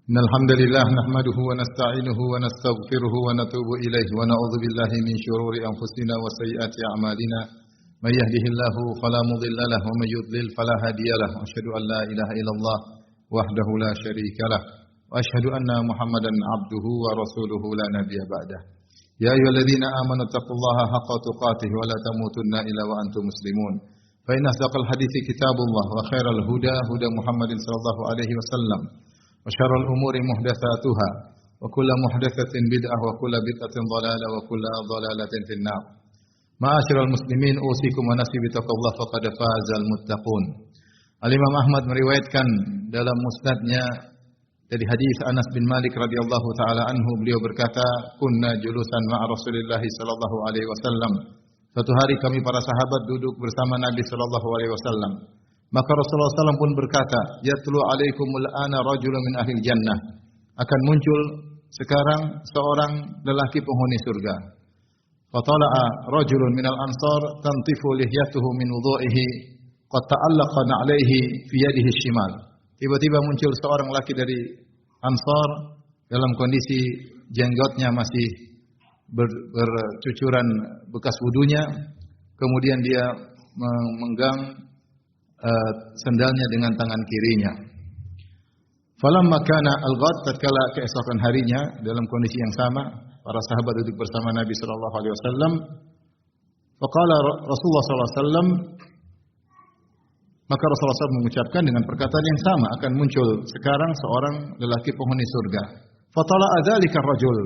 Innal hamdalillah nahmaduhu wa nasta'inuhu wa nastaghfiruhu wa natubu ilaihi wa na'udzu billahi min shururi anfusina wa sayyiati a'malina. May yahdihillahu fala mudilla lahu wa may yudlil fala hadiya lahu. Asyhadu an la ilaha illallah wahdahu la syarika lah wa asyhadu anna Muhammadan abduhu wa rasuluhu la nabiyya ba'dah. Ya ayyuhalladzina amanu taqullaha haqqa tuqatih wa la tamutunna illa wa antum muslimun. Fa inna asdaqal hadithi kitabullah wa khairal huda huda Muhammadin sallallahu alaihi wasallam. Wa syarrul umuri muhdatsatuha wa kullu muhdatsatin bid'ah wa kullu bid'atin dhalalah wa kullu dhalalatin finnar. Ma'asyiral muslimin usikum wa nafsi bittaqullah faqad fazal muttaqun. Al-Imam Ahmad meriwayatkan dalam musnadnya dari hadis Anas bin Malik radhiyallahu taala anhu, beliau berkata, "Kunna julusan ma'a Rasulillah sallallahu alaihi wasallam." Suatu hari kami para sahabat duduk bersama Nabi sallallahu alaihi wasallam. Maka Rasulullah SAW pun berkata, "Yatlu alaikumul ana rajulun min ahli jannah." Akan muncul sekarang seorang lelaki penghuni surga. Fatala'a rajulun minal ansar tantifu lihyatuhu min wudhu'ihi qad ta'allaqa na'laihi fi yadihi shimal. Tiba-tiba muncul seorang laki dari Ansar dalam kondisi jenggotnya masih bercucuran bekas wudunya. Kemudian dia memegang sendalnya dengan tangan kirinya. Falamma kana al-ghad, tatkala keesokan harinya dalam kondisi yang sama, para sahabat duduk bersama Nabi sallallahu alaihi wasallam. Faqala Rasulullah sallallahu alaihi wasallam, maka Rasulullah SAW mengucapkan dengan perkataan yang sama, akan muncul sekarang seorang lelaki penghuni surga. Fatala'a dzalika ar-rajul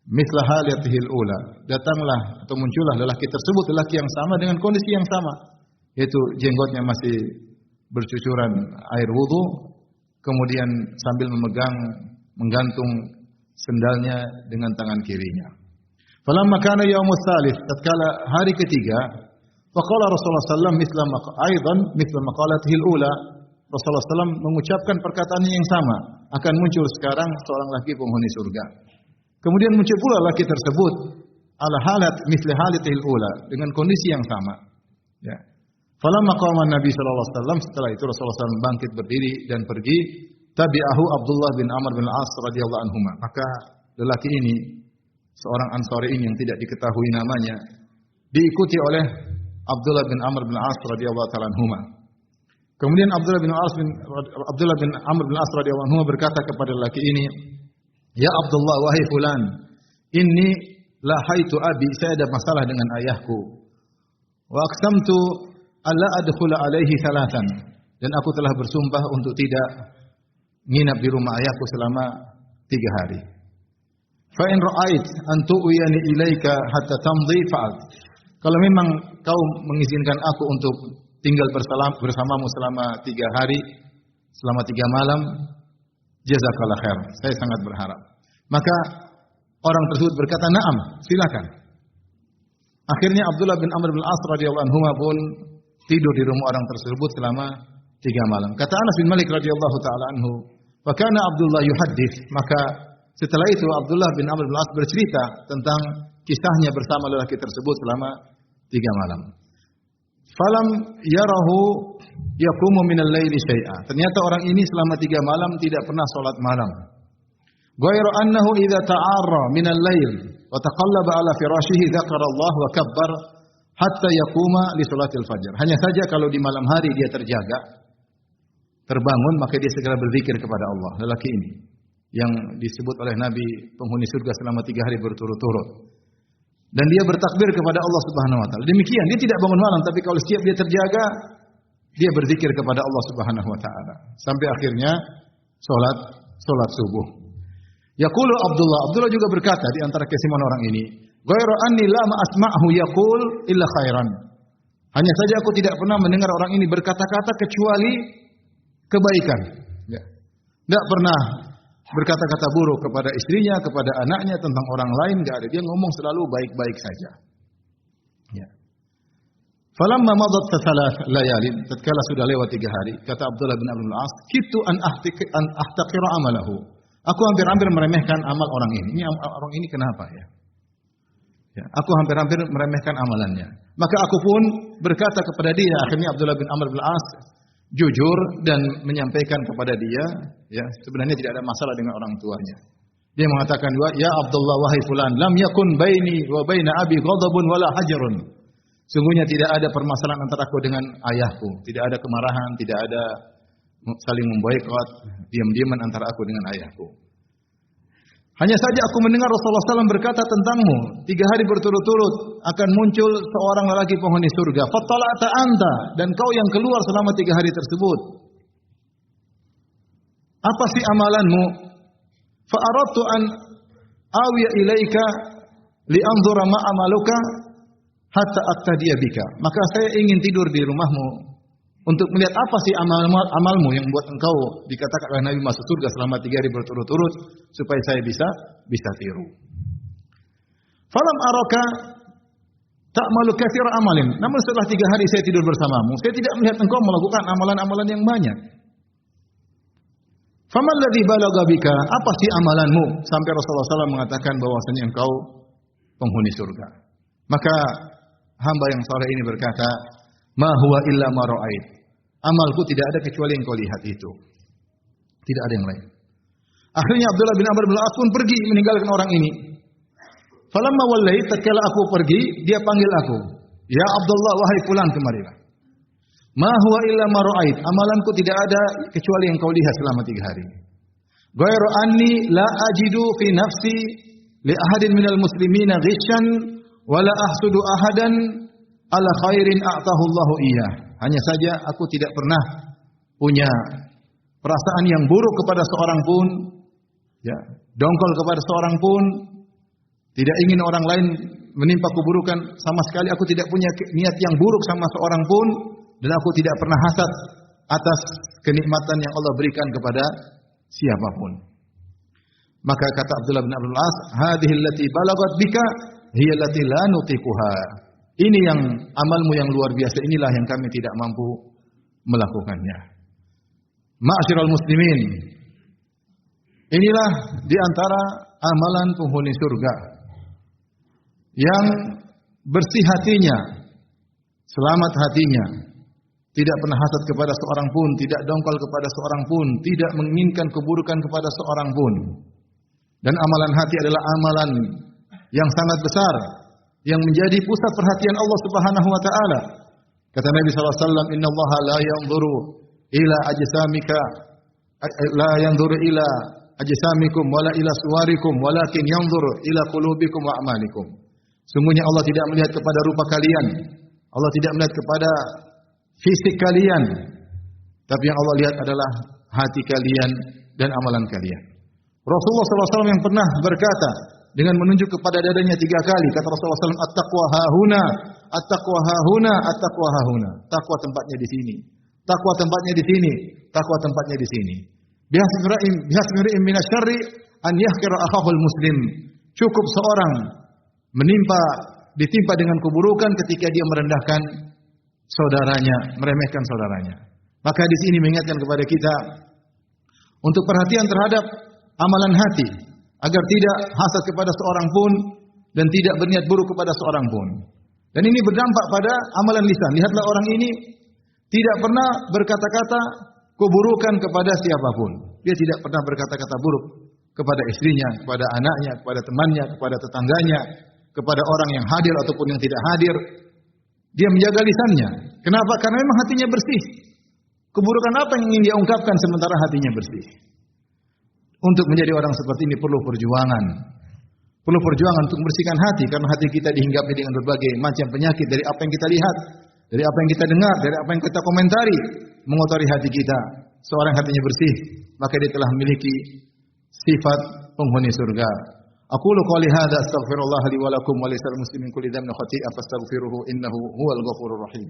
mithla halatihi al-ula. Datanglah atau muncullah lelaki tersebut, lelaki yang sama dengan kondisi yang sama, yaitu jenggotnya masih bercucuran air wudu, kemudian sambil menggantung sendalnya dengan tangan kirinya. Falamma kana yaumus tsalits, tatkala hari ketiga, faqala Rasulullah sallallahu alaihi wasallam mithla maqalatihi al-ula. Rasulullah sallallahu mengucapkan perkataan yang sama, akan muncul sekarang seorang laki penghuni surga. Kemudian muncul pula laki tersebut ala halat mithli halatihi al-ula, dengan kondisi yang sama. Ya. Falamma qama Nabi sallallahu alaihi wasallam, setelah itu Rasulullah SAW bangkit berdiri dan pergi. Tabi'ahu Abdullah bin Amr bin Al-As radhiyallahu anhuma. Maka lelaki ini, seorang Ansari ini yang tidak diketahui namanya, diikuti oleh Abdullah bin Amr bin Al-As radhiyallahu taala anhuma. Kemudian Abdullah bin Amr bin Al-As radhiyallahu anhuma berkata kepada lelaki ini, "Ya Abdullah, wahai fulan, inni lahaitu abi, saya ada masalah dengan ayahku. Wa aqsamtu alla adkhula alaihi thalathan, dan aku telah bersumpah untuk tidak nginap di rumah ayahku selama 3 hari. Fa in ra'ait an tu'yani ilaika hatta tamdi fa'al." Kalau memang kau mengizinkan aku untuk tinggal bersamamu selama 3 hari, selama 3 malam, jazakallah khair, saya sangat berharap. Maka orang tersebut berkata, "Na'am, silakan." Akhirnya Abdullah bin Amr bin Al-As radhiyallahu anhu pun tidur di rumah orang tersebut selama 3 malam. Kata Anas bin Malik radhiyallahu taala anhu, "Wa kana Abdullah yuhaddits." Maka setelah itu Abdullah bin Amr bin Al-As bercerita tentang kisahnya bersama lelaki tersebut selama 3 malam. Falam yarahu yaqumu minal laili syai'a. Ternyata orang ini selama 3 malam tidak pernah salat malam. Ghairu annahu idza ta'arra minal lail wa taqallaba ala firashihi dzakara Allah wa kabbar hatta yaquma li salatil fajr. Hanya saja kalau di malam hari dia terjaga, terbangun, maka dia segera berzikir kepada Allah. Lelaki ini yang disebut oleh Nabi penghuni surga selama 3 hari berturut-turut. Dan dia bertakbir kepada Allah Subhanahu wa taala. Demikian, dia tidak bangun malam, tapi kalau setiap dia terjaga, dia berzikir kepada Allah Subhanahu wa taala. Sampai akhirnya salat subuh. Yaqulu Abdullah juga berkata di antara kesimpulan orang ini, "Ghairu anni la asma'hu yaqul illa khairan." Hanya saja aku tidak pernah mendengar orang ini berkata-kata kecuali kebaikan. Ya. Tidak pernah berkata-kata buruk kepada istrinya, kepada anaknya, tentang orang lain, enggak ada. Dia ngomong selalu baik-baik saja. Ya. Falamma madat thalath layalin, tatkala sudah lewat 3 hari, kata Abdullah bin Amr bin Al-As, "Kitu an ahtaqira amalahu." Aku hampir-hampir meremehkan amal orang ini. Ini orang ini kenapa ya? Ya, aku hampir-hampir meremehkan amalannya. Maka aku pun berkata kepada dia, akhirnya Abdullah bin Amr bin Al-As jujur dan menyampaikan kepada dia, ya, sebenarnya tidak ada masalah dengan orang tuanya. Dia mengatakan, "Ya Abdullah wahai fulan, lam yakun baini wa baina abi ghadabun wala hajarun." Sungguhnya tidak ada permasalahan antara aku dengan ayahku, tidak ada kemarahan, tidak ada saling memboikot, diam-diaman antara aku dengan ayahku. Hanya saja aku mendengar Rasulullah SAW berkata tentangmu, 3 hari berturut-turut akan muncul seorang lelaki penghuni surga. Fattala'ta anta, dan kau yang keluar selama 3 hari tersebut. Apa sih amalanmu? Fa'aradtu an awiya ilaika li'anzura ma amaluka hatta aqtadiya bika. Maka saya ingin tidur di rumahmu untuk melihat apa sih amalmu yang membuat engkau dikatakan oleh Nabi masuk surga selama 3 hari berturut-turut, supaya saya bisa tiru. Falam araka ta'malu katsira amalin. Namun setelah 3 hari saya tidur bersamamu, saya tidak melihat engkau melakukan amalan-amalan yang banyak. Faman ladzi balagha bika? Apa sih amalanmu sampai Rasulullah SAW mengatakan bahwasanya engkau penghuni surga? Maka hamba yang saleh ini berkata, "Ma huwa illa ma ra'ait." Amalku tidak ada kecuali yang kau lihat itu. Tidak ada yang lain. Akhirnya Abdullah bin Amr bin Al-As pun pergi meninggalkan orang ini. Falamma wallai, tatkala aku pergi, dia panggil aku. "Ya Abdullah, wahai fulan, kemarilah." "Ma huwa illa ma ra'ait." Amalanku tidak ada kecuali yang kau lihat selama 3 hari. "Ghairu anni la ajidu fi nafsi li ahadin minal muslimina ghishan wa la ahsudu ahadan ala khairin a'tahu Allahu iyyah." Hanya saja aku tidak pernah punya perasaan yang buruk kepada seorang pun, ya, dongkol kepada seorang pun, tidak ingin orang lain menimpa keburukan sama sekali. Aku tidak punya niat yang buruk sama seorang pun, dan aku tidak pernah hasad atas kenikmatan yang Allah berikan kepada siapapun. Maka kata Abdullah bin Abdul As, "Hadhihi allati balagat bika hiya allati la nutiquha." Ini yang amalmu yang luar biasa, inilah yang kami tidak mampu melakukannya. Ma'asyiral muslimin, inilah di antara amalan penghuni surga yang bersih hatinya, selamat hatinya, tidak pernah hasad kepada seorang pun, tidak dongkol kepada seorang pun, tidak menginginkan keburukan kepada seorang pun. Dan amalan hati adalah amalan yang sangat besar, yang menjadi pusat perhatian Allah Subhanahu wa taala. Kata Nabi sallallahu alaihi wasallam, "Innallaha la yanzuru ila ajsamika la yanzuru ila ajsamikum wala ila suwarikum walakin yanzuru ila qulubikum wa a'malikum." Sungguhnya Allah tidak melihat kepada rupa kalian, Allah tidak melihat kepada fisik kalian, tapi yang Allah lihat adalah hati kalian dan amalan kalian. Rasulullah SAW yang pernah berkata dengan menunjuk kepada dadanya 3 kali, kata Rasulullah SAW, "At-taqwa hahuna, at-taqwa hahuna, at-taqwa hahuna." Takwa tempatnya di sini. Takwa tempatnya di sini. Takwa tempatnya di sini. Bihasmira'im minasyarri an yahkira akhahul muslim. Cukup seorang ditimpa dengan keburukan ketika dia merendahkan saudaranya, meremehkan saudaranya. Maka di sini mengingatkan kepada kita untuk perhatian terhadap amalan hati, agar tidak hasad kepada seorang pun dan tidak berniat buruk kepada seorang pun. Dan ini berdampak pada amalan lisan. Lihatlah orang ini tidak pernah berkata-kata keburukan kepada siapapun. Dia tidak pernah berkata-kata buruk kepada istrinya, kepada anaknya, kepada temannya, kepada tetangganya, kepada orang yang hadir ataupun yang tidak hadir. Dia menjaga lisannya. Kenapa? Karena memang hatinya bersih. Keburukan apa yang ingin dia ungkapkan sementara hatinya bersih? Untuk menjadi orang seperti ini perlu perjuangan. Perlu perjuangan untuk membersihkan hati, karena hati kita dihinggapi dengan berbagai macam penyakit dari apa yang kita lihat, dari apa yang kita dengar, dari apa yang kita komentari, mengotori hati kita. Seorang hatinya bersih, maka dia telah memiliki sifat penghuni surga. Aqulu qouli hadza astaghfirullah li wa lakum wa lisal muslimin kulli dhanbin khati'ah fastaghfiruhu innahu huwal ghafurur rahim.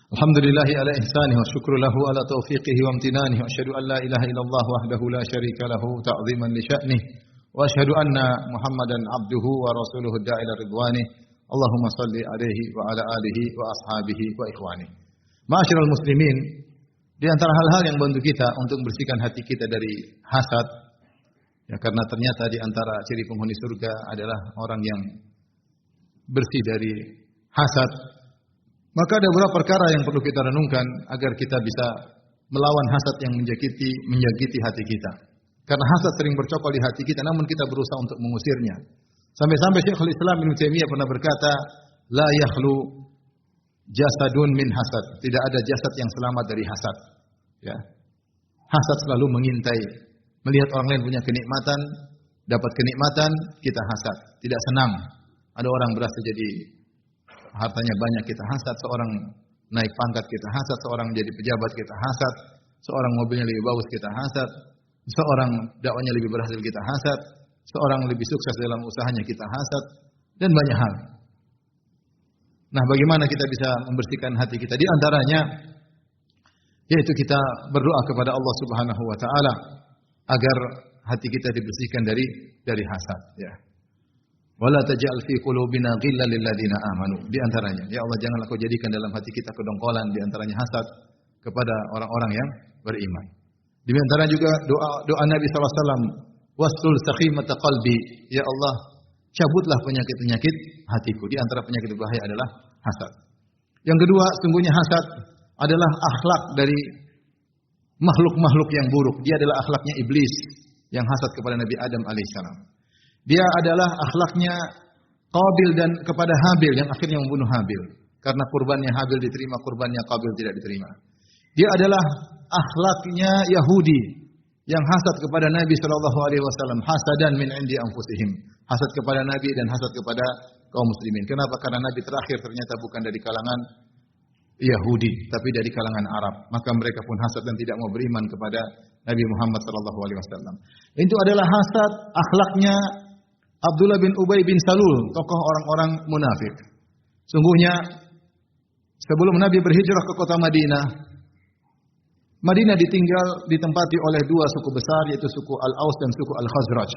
Alhamdulillahi ala ihsanihi wa syukru lahu ala taufiqihi wa amtinanihi wa asyhadu an la ilaha illallah wahdahu la syarika lahu ta'ziman li sya'nihi wa asyhadu anna Muhammadan abduhu wa rasuluhu da'ila ridwanihi. Allahumma salli alaihi wa ala alihi wa ashabihi wa ikhwanihi. Ma'asyiral muslimin, Di antara hal-hal yang membantu kita untuk membersihkan hati kita dari hasad, ya karena ternyata di antara ciri penghuni surga adalah orang yang bersih dari hasad. Maka ada beberapa perkara yang perlu kita renungkan agar kita bisa melawan hasad yang menjangkiti hati kita. Karena hasad sering bercokol di hati kita, namun kita berusaha untuk mengusirnya. Sampai-sampai Syekhul Islam Ibnu Taimiyah pernah berkata, la yakhlu jasadun min hasad. Tidak ada jasad yang selamat dari hasad. Ya. Hasad selalu mengintai. Melihat orang lain punya kenikmatan, dapat kenikmatan, kita hasad. Tidak senang. Ada orang berasa jadi hartanya banyak, kita hasad. Seorang naik pangkat, kita hasad. Seorang jadi pejabat, kita hasad. Seorang mobilnya lebih bagus, kita hasad. Seorang dakwanya lebih berhasil, kita hasad. Seorang lebih sukses dalam usahanya, kita hasad. Dan banyak hal. Nah, bagaimana kita bisa membersihkan hati kita? Di antaranya, yaitu kita berdoa kepada Allah Subhanahu wa Ta'ala agar hati kita dibersihkan dari hasad. Ya. Wala taj'al fi qulubina ghillan lil ladzina amanu. Di antaranya, ya Allah, janganlah Kau jadikan dalam hati kita kedongkolan, di antaranya hasad kepada orang-orang yang beriman. Di antara juga doa Nabi sallallahu alaihi wasallam, wastul sakhimata qalbi. Ya Allah, cabutlah penyakit-penyakit hatiku. Di antara penyakit berbahaya adalah hasad. Yang kedua, sungguhnya hasad adalah akhlak dari makhluk-makhluk yang buruk. Dia adalah akhlaknya iblis yang hasad kepada Nabi Adam alaihissalam. Dia adalah akhlaknya Qabil dan kepada Habil yang akhirnya membunuh Habil. Karena kurbannya Habil diterima, kurbannya Qabil tidak diterima. Dia adalah akhlaknya Yahudi yang hasad kepada Nabi sallallahu alaihi wasallam, hasadan min indi anfusihim. Hasad kepada Nabi dan hasad kepada kaum muslimin. Kenapa? Karena Nabi terakhir ternyata bukan dari kalangan Yahudi, tapi dari kalangan Arab. Maka mereka pun hasad dan tidak mau beriman kepada Nabi Muhammad sallallahu alaihi wasallam. Itu adalah hasad akhlaknya Abdullah bin Ubay bin Salul, tokoh orang-orang munafik. Sungguhnya sebelum Nabi berhijrah ke kota Madinah, Madinah ditempati oleh dua suku besar, yaitu suku Al-Aus dan suku Al-Khazraj.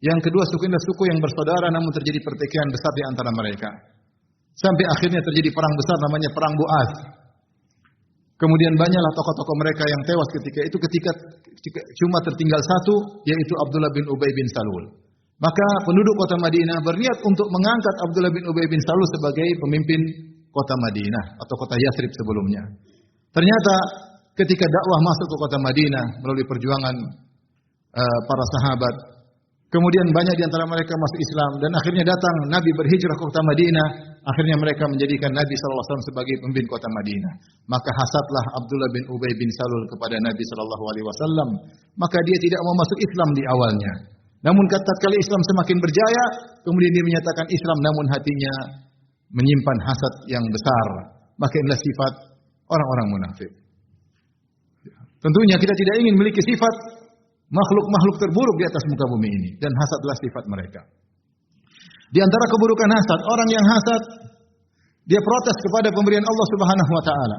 Yang kedua suku ini suku yang bersaudara, namun terjadi pertikaian besar di antara mereka. Sampai akhirnya terjadi perang besar namanya Perang Bu'ath. Kemudian banyaklah tokoh-tokoh mereka yang tewas ketika cuma tertinggal satu, yaitu Abdullah bin Ubay bin Salul. Maka penduduk kota Madinah berniat untuk mengangkat Abdullah bin Ubay bin Salul sebagai pemimpin kota Madinah atau kota Yathrib sebelumnya. Ternyata ketika dakwah masuk ke kota Madinah melalui perjuangan para sahabat, kemudian banyak di antara mereka masuk Islam dan akhirnya datang Nabi berhijrah ke kota Madinah, akhirnya mereka menjadikan Nabi sallallahu alaihi wasallam sebagai pemimpin kota Madinah. Maka hasadlah Abdullah bin Ubay bin Salul kepada Nabi sallallahu alaihi wasallam, maka dia tidak mau masuk Islam di awalnya. Namun tatkala Islam semakin berjaya, kemudian dia menyatakan Islam namun hatinya menyimpan hasad yang besar. Maka inilah sifat orang-orang munafik. Tentunya kita tidak ingin memiliki sifat makhluk-makhluk terburuk di atas muka bumi ini, dan hasadlah sifat mereka. Di antara keburukan hasad, orang yang hasad dia protes kepada pemberian Allah Subhanahu wa taala.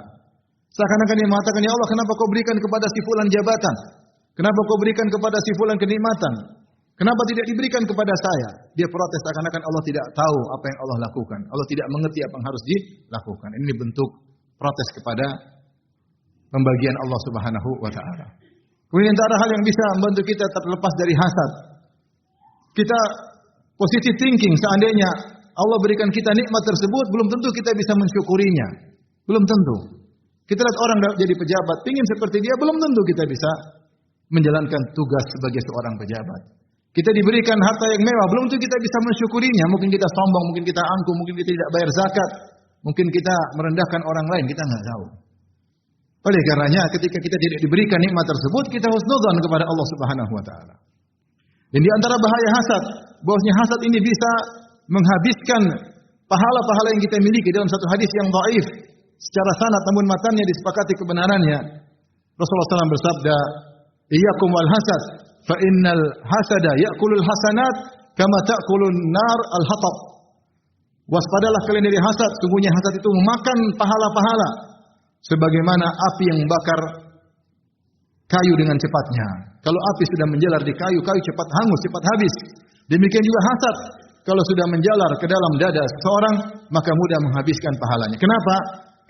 Seakan-akan dia mengatakan, "Ya Allah, kenapa Kau berikan kepada si fulan jabatan? Kenapa Kau berikan kepada si fulan kenikmatan? Kenapa tidak diberikan kepada saya?" Dia protes seakan-akan Allah tidak tahu apa yang Allah lakukan. Allah tidak mengerti apa yang harus dilakukan. Ini bentuk protes kepada pembagian Allah Subhanahu wa taala. Kemudian antara hal yang bisa membantu kita terlepas dari hasad, kita positive thinking. Seandainya Allah berikan kita nikmat tersebut, belum tentu kita bisa mensyukurinya. Belum tentu. Kita lihat orang jadi pejabat, ingin seperti dia, belum tentu kita bisa menjalankan tugas sebagai seorang pejabat. Kita diberikan harta yang mewah, belum tentu kita bisa mensyukurinya. Mungkin kita sombong, mungkin kita angkuh, mungkin kita tidak bayar zakat, mungkin kita merendahkan orang lain, kita nggak tahu. Oleh karenanya ketika kita tidak diberikan nikmat tersebut, kita husnudzan kepada Allah Subhanahu wa taala. Dan di antara bahaya hasad, bahwasanya hasad ini bisa menghabiskan pahala-pahala yang kita miliki. Dalam satu hadis yang dhaif secara sanad namun matanya disepakati kebenarannya, Rasulullah SAW bersabda, "Iyyakum wal hasad, fa innal hasada ya'kulul hasanat kama ta'kulun nar al-hatab." Waspadalah kalian dari hasad, sungguhnya hasad itu memakan pahala-pahala sebagaimana api yang membakar kayu dengan cepatnya. Kalau api sudah menjalar di kayu, kayu cepat hangus, cepat habis. Demikian juga hasad, kalau sudah menjalar ke dalam dada seseorang, maka mudah menghabiskan pahalanya. Kenapa?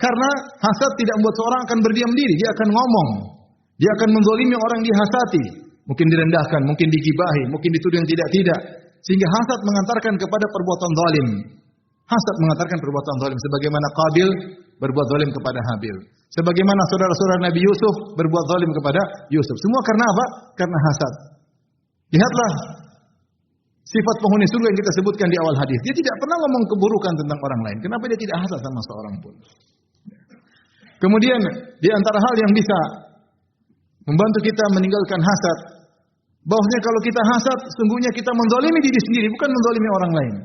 Karena hasad tidak membuat seorang akan berdiam diri, dia akan ngomong. Dia akan menzalimi orang dihasati. Mungkin direndahkan, mungkin digibahi, mungkin dituduh yang tidak-tidak. Sehingga hasad mengantarkan kepada perbuatan zalim. Hasad mengantarkan perbuatan zalim. Sebagaimana Qabil berbuat zalim kepada Habil. Sebagaimana saudara-saudara Nabi Yusuf berbuat zalim kepada Yusuf. Semua karena apa? Karena hasad. Lihatlah sifat penghuni surga yang kita sebutkan di awal hadis. Dia tidak pernah ngomong keburukan tentang orang lain. Kenapa dia tidak hasad sama seorang pun? Kemudian di antara hal yang bisa membantu kita meninggalkan hasad, bahwasanya kalau kita hasad, sungguhnya kita menzalimi diri sendiri, bukan menzalimi orang lain.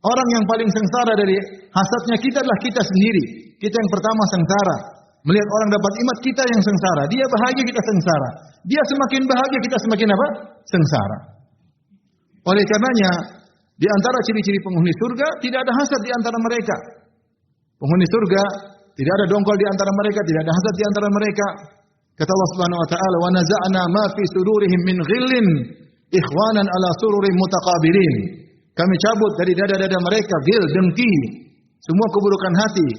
Orang yang paling sengsara dari hasadnya kita adalah kita sendiri. Kita yang pertama sengsara. Melihat orang dapat nikmat, kita yang sengsara. Dia bahagia, kita sengsara. Dia semakin bahagia, kita semakin apa? Sengsara. Oleh karenanya, di antara ciri-ciri penghuni surga, tidak ada hasad di antara mereka. Penghuni surga, tidak ada dongkol di antara mereka, tidak ada hasad di antara mereka. Kata Allah Subhanahu wa taala, "Wa naza'na ma fi sudurihim min ghillin ikhwanan ala sururin mutaqabilin." Kami cabut dari dada-dada mereka ghil, dengki, semua keburukan hati.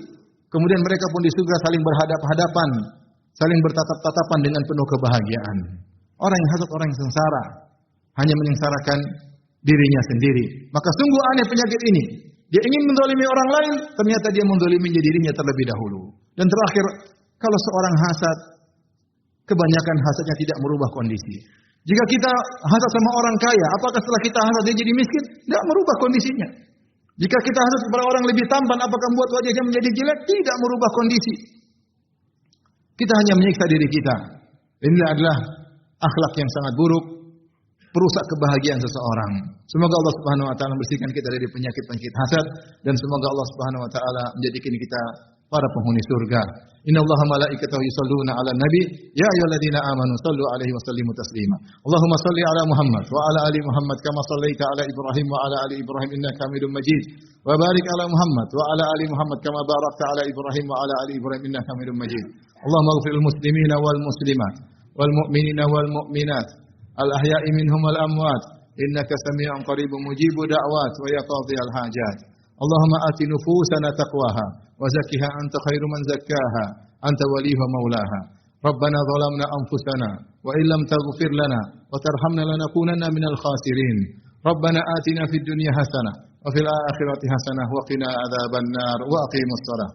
Kemudian mereka pun di surga saling berhadap-hadapan, saling bertatap-tatapan dengan penuh kebahagiaan. Orang yang hasad, orang yang sengsara, hanya menyengsarakan dirinya sendiri. Maka sungguh aneh penyakit ini. Dia ingin menzalimi orang lain, ternyata dia menzalimi dirinya terlebih dahulu. Dan terakhir, kalau seorang hasad, kebanyakan hasadnya tidak merubah kondisi. Jika kita hasad sama orang kaya, apakah setelah kita hasad dia jadi miskin? Tidak merubah kondisinya. Jika kita hasad kepada orang lebih tampan, apakah membuat wajahnya menjadi jelek? Tidak merubah kondisi. Kita hanya menyiksa diri kita. Inilah adalah akhlak yang sangat buruk, perusak kebahagiaan seseorang. Semoga Allah Subhanahu wa taala membersihkan kita dari penyakit-penyakit hasad, dan semoga Allah Subhanahu wa taala menjadikan kita para penghuni surga. Innallaha malaikatahu yusholluna 'alan nabi, ya ayyuhalladzina amanu shallu 'alaihi wa sallimu taslima. Allahumma shalli 'ala Muhammad wa 'ala ali Muhammad kama shallaita 'ala Ibrahim wa 'ala ali Ibrahim innaka Hamidum Majid. Wa barik 'ala Muhammad wa 'ala ali Muhammad kama barakta 'ala Ibrahim wa 'ala ali Ibrahim innaka Hamidum Majid. Allahumma ighfir lil muslimina wal muslimat wal mu'minina wal mu'minat al ahya'i minhum wal amwat innaka samii'un qaribun mujibud da'wat wa ya qadhiyal hajat. Allahumma ati nufusana taqwaha wa zakkiha anta khairu man zakkaha anta waliyuha maulaha. Rabbana zalamna anfusana wa illam taghfir lana wa tarhamna lanakunanna minal khasirin. Rabbana atina fid dunya hasanah wa fil akhirati hasanah wa qina adzabannar wa aqimus shalah.